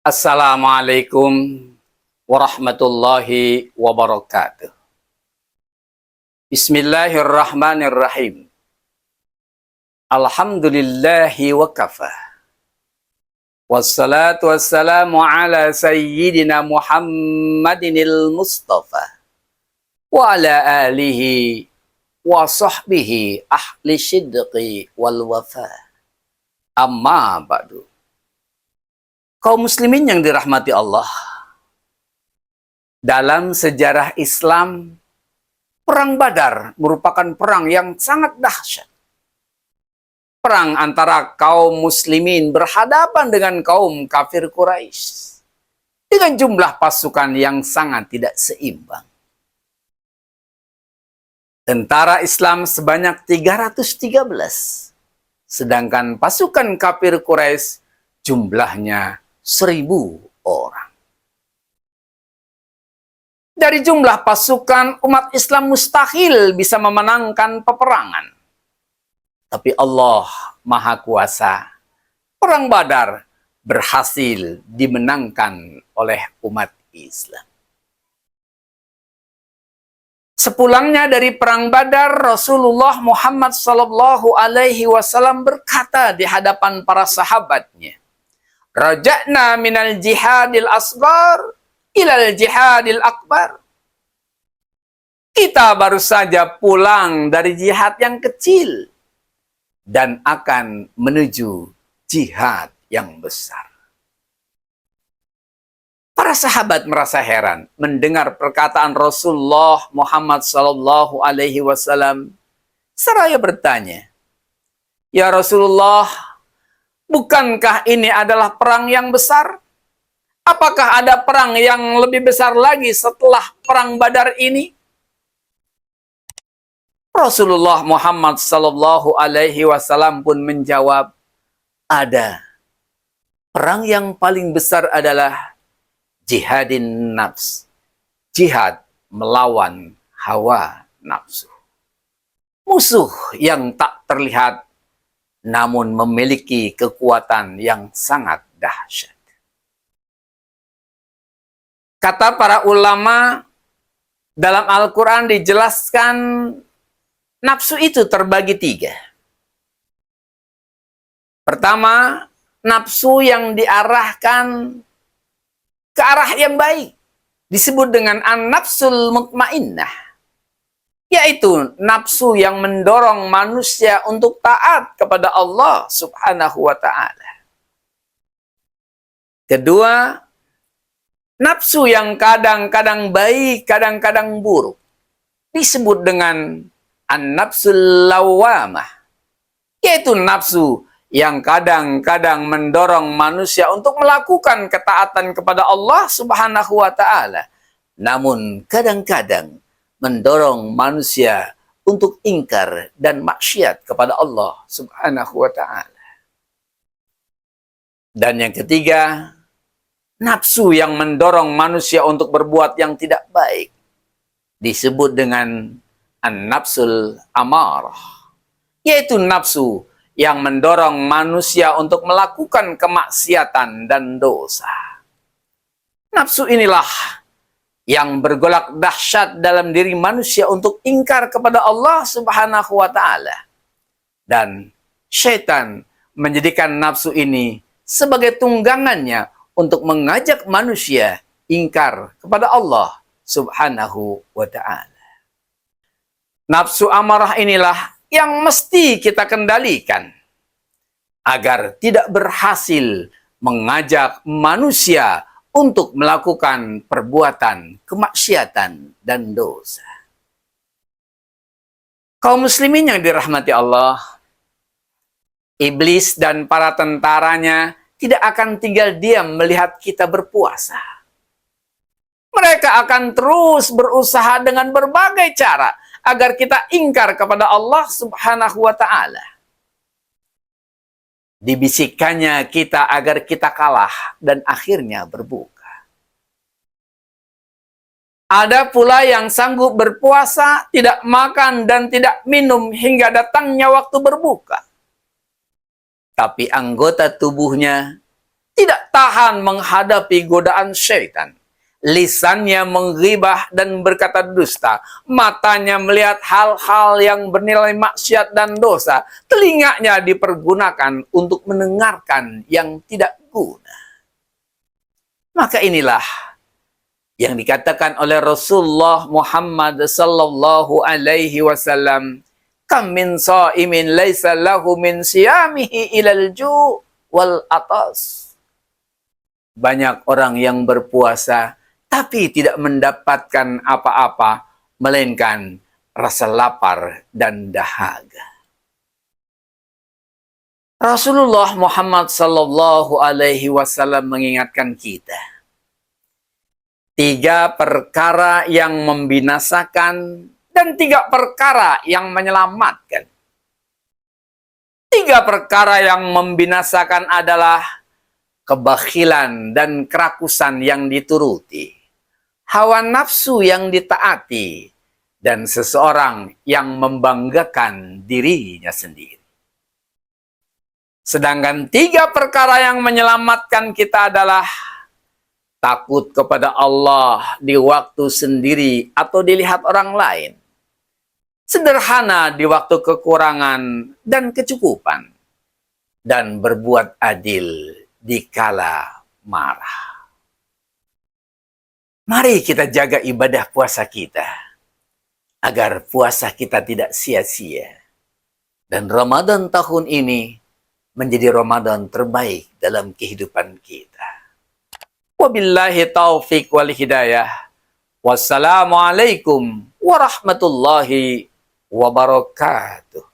Assalamualaikum warahmatullahi wabarakatuh. Bismillahirrahmanirrahim. Alhamdulillahi wa kafa. Wassalatu wassalamu ala sayyidina Muhammadinil Mustafa wa ala alihi wa sahbihi ahli sidqi wal wafa. Amma ba'du. Kaum muslimin yang dirahmati Allah, dalam sejarah Islam, Perang Badar merupakan perang yang sangat dahsyat. Perang antara kaum muslimin berhadapan dengan kaum kafir Quraisy dengan jumlah pasukan yang sangat tidak seimbang. Tentara Islam sebanyak 313, sedangkan pasukan kafir Quraisy jumlahnya 1.000 orang. Dari jumlah pasukan, umat Islam mustahil bisa memenangkan peperangan. Tapi Allah Maha Kuasa. Perang Badar berhasil dimenangkan oleh umat Islam. Sepulangnya dari Perang Badar, Rasulullah Muhammad SAW berkata di hadapan para sahabatnya, Raja'na minal jihadil asghar ilal jihadil akbar. Kita baru saja pulang dari jihad yang kecil dan akan menuju jihad yang besar. Para sahabat merasa heran mendengar perkataan Rasulullah Muhammad SAW. Seraya bertanya, Ya Rasulullah, bukankah ini adalah perang yang besar? Apakah ada perang yang lebih besar lagi setelah Perang Badar ini? Rasulullah Muhammad SAW pun menjawab, ada. Perang yang paling besar adalah jihadin nafs. Jihad melawan hawa nafsu. Musuh yang tak terlihat namun memiliki kekuatan yang sangat dahsyat. Kata para ulama, dalam Al-Quran dijelaskan nafsu itu terbagi 3. Pertama, nafsu yang diarahkan ke arah yang baik, disebut dengan an-nafsul mutmainnah. Yaitu nafsu yang mendorong manusia untuk taat kepada Allah Subhanahu wa ta'ala. Kedua, nafsu yang kadang-kadang baik, kadang-kadang buruk, disebut dengan an-nafsul lawwamah. Yaitu nafsu yang kadang-kadang mendorong manusia untuk melakukan ketaatan kepada Allah Subhanahu wa ta'ala. Namun kadang-kadang mendorong manusia untuk ingkar dan maksiat kepada Allah Subhanahu wa ta'ala. Dan yang ketiga, nafsu yang mendorong manusia untuk berbuat yang tidak baik, disebut dengan an-nafsul amarah. Yaitu nafsu yang mendorong manusia untuk melakukan kemaksiatan dan dosa. Nafsu inilah yang bergolak dahsyat dalam diri manusia untuk ingkar kepada Allah Subhanahu wa ta'ala. Dan syaitan menjadikan nafsu ini sebagai tunggangannya untuk mengajak manusia ingkar kepada Allah Subhanahu wa ta'ala. Nafsu amarah inilah yang mesti kita kendalikan agar tidak berhasil mengajak manusia untuk melakukan perbuatan kemaksiatan dan dosa. Kaum muslimin yang dirahmati Allah, iblis dan para tentaranya tidak akan tinggal diam melihat kita berpuasa. Mereka akan terus berusaha dengan berbagai cara agar kita ingkar kepada Allah Subhanahu wa ta'ala. Dibisikkannya kita agar kita kalah dan akhirnya berbuka. Ada pula yang sanggup berpuasa, tidak makan dan tidak minum hingga datangnya waktu berbuka. Tapi anggota tubuhnya tidak tahan menghadapi godaan syaitan. Lisannya menggibah dan berkata dusta. Matanya melihat hal-hal yang bernilai maksiat dan dosa. Telinganya dipergunakan untuk mendengarkan yang tidak guna. Maka inilah yang dikatakan oleh Rasulullah Muhammad sallallahu alaihi wasallam, kam min shaimin laisa lahu min siyamihi ilal ju' wal atas. Banyak orang yang berpuasa tapi tidak mendapatkan apa-apa melainkan rasa lapar dan dahaga. Rasulullah Muhammad sallallahu alaihi wasallam mengingatkan kita, 3 perkara yang membinasakan dan 3 perkara yang menyelamatkan. 3 perkara yang membinasakan adalah kebakhilan dan kerakusan yang dituruti, hawa nafsu yang ditaati, dan seseorang yang membanggakan dirinya sendiri. Sedangkan 3 perkara yang menyelamatkan kita adalah takut kepada Allah di waktu sendiri atau dilihat orang lain, sederhana di waktu kekurangan dan kecukupan, dan berbuat adil di kala marah. Mari kita jaga ibadah puasa kita, agar puasa kita tidak sia-sia. Dan Ramadan tahun ini menjadi Ramadan terbaik dalam kehidupan kita. Wabillahi taufiq wal hidayah. Wassalamualaikum warahmatullahi wabarakatuh.